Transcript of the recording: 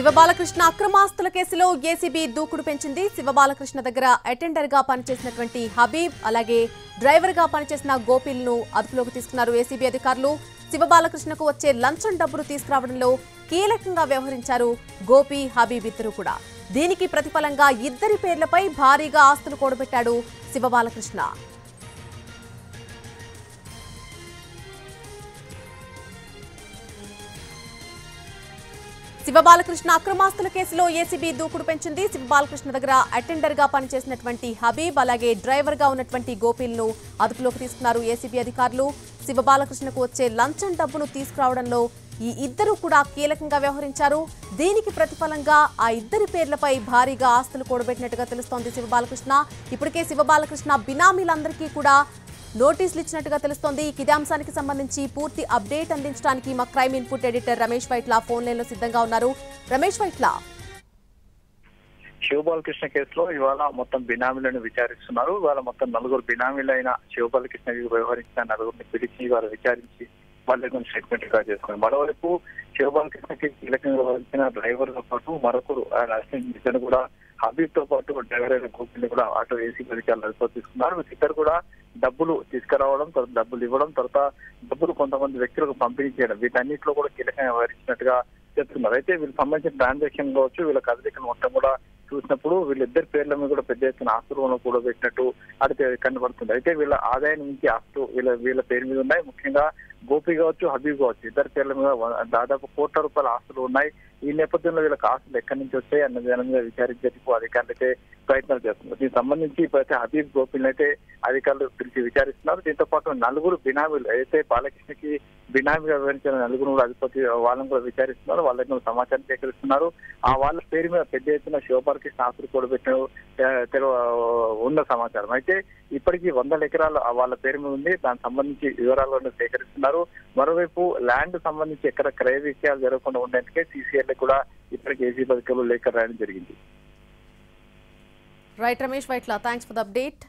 శివబాలకృష్ణ అక్రమాస్తుల కేసులో ఏసీబీ దూకుడు పెంచింది. శివబాలకృష్ణ దగ్గర అటెండర్ గా పనిచేసినటువంటి హబీబ్ అలాగే డ్రైవర్ గా పనిచేసిన గోపిల్ను అదుపులోకి తీసుకున్నారు ఏసీబీ అధికారులు. శివబాలకృష్ణకు వచ్చే లంచం డబ్బులు తీసుకురావడంలో కీలకంగా వ్యవహరించారు గోపి, హబీబ్ ఇద్దరు కూడా. దీనికి ప్రతిఫలంగా ఇద్దరి పేర్లపై భారీగా ఆస్తులు కూడబెట్టాడు శివబాలకృష్ణ. శివబాలకృష్ణ అక్రమాస్తుల కేసులో ఏసీబీ దూకుడు పెంచింది. శివబాలకృష్ణ దగ్గర అటెండర్ గా పనిచేసినటువంటి హబీబ్ అలాగే డ్రైవర్ గా ఉన్నటువంటి గోపిల్ను అదుపులోకి తీసుకున్నారు ఏసీబీ అధికారులు. శివబాలకృష్ణకు వచ్చే లంచం డబ్బును తీసుకురావడంలో ఈ ఇద్దరు కూడా కీలకంగా వ్యవహరించారు. దీనికి ప్రతిఫలంగా ఆ ఇద్దరి పేర్లపై భారీగా ఆస్తులు కూడబెట్టినట్టుగా తెలుస్తోంది శివబాలకృష్ణ. ఇప్పటికే శివబాలకృష్ణ బినామీలందరికీ కూడా నోటీసులు ఇచ్చినట్టుగా తెలుస్తోంది. ఇదే అంశానికి సంబంధించి పూర్తి అప్డేట్ అందించడానికి మా crime input editor Ramesh Vaitla phone line లో సిద్ధంగా ఉన్నారు. రమేష్ వైట్ల, శివబాలకృష్ణ కేసులో ఇవాళ మొత్తం బినామీలను విచారిస్తున్నారు. ఇవాళ మొత్తం నలుగురు బినామీలైన శివబాలకృష్ణ వ్యవహరించిన నలుగురిని పిలిచి వారు విచారించి వాళ్ళ దగ్గర స్టేట్మెంట్ గా చేసుకున్నారు. మరోవైపు శివబాలకృష్ణకి కీలకంగా వ్యవహరించిన డ్రైవర్ తో పాటు మరొకరు ఇతను కూడా హబీబ్ తో పాటు డ్రైవర్ అయిన గోపిని కూడా ఆటో ఏసీ అధికారులు అదుపులో తీసుకున్నారు. ఇద్దరు కూడా డబ్బులు తీసుకురావడం, తర్వాత డబ్బులు ఇవ్వడం, తర్వాత డబ్బులు కొంతమంది వ్యక్తులకు పంపిణీ చేయడం, వీటన్నిటిలో కూడా కీలకంగా వ్యవహరించినట్టుగా చెప్తున్నారు. అయితే వీళ్ళకి సంబంధించిన ట్రాన్సాక్షన్ కావచ్చు, వీళ్ళ కదలికలు మొత్తం కూడా చూసినప్పుడు వీళ్ళిద్దరి పేర్ల మీద కూడా పెద్ద ఎత్తున ఆస్తులను కూడా పెట్టినట్టు అడితే కనబడుతుంది. అయితే వీళ్ళ ఆదాయం నుంచి ఆస్తులు వీళ్ళ పేరు మీద ఉన్నాయి. ముఖ్యంగా గోపి కావచ్చు, హబీబ్ కావచ్చు, ఇద్దరి పేర్ల మీద దాదాపు కోట్ల రూపాయల ఆస్తులు ఉన్నాయి. ఈ నేపథ్యంలో వీళ్ళకి ఆస్తులు ఎక్కడి నుంచి వచ్చాయి అన్న దాని మీద విచారించేందుకు అధికారులు అయితే ప్రయత్నాలు చేస్తున్నారు. దీనికి సంబంధించి ఇప్పుడైతే హబీబ్, గోపిని అయితే అధికారులు పిలిచి విచారిస్తున్నారు. దీంతో పాటు నలుగురు బినామీలు అయితే బాలకృష్ణకి బినామీగా వివరించిన నలుగురు కూడా అధిపతి వాళ్ళని కూడా విచారిస్తున్నారు. వాళ్ళ దగ్గర సమాచారం సేకరిస్తున్నారు. ఆ వాళ్ళ పేరు మీద పెద్ద ఎత్తున శివబాలకృష్ణ ఆస్తులు కూడబెట్టిన ఉన్న సమాచారం. అయితే ఇప్పటికీ 100 ఎకరాలు వాళ్ళ పేరు మీద ఉంది. దానికి సంబంధించి వివరాలను సేకరిస్తున్నారు. మరోవైపు ల్యాండ్ సంబంధించి ఎక్కడ క్రయ విషయాలు జరగకుండా ఉండేందుకే సీసీఎల్ కూడా ఇప్పటికీ ఏసీబీ అధికారులు లేఖ రాయడం జరిగింది. Right Ramesh Vaitla, thanks for the update.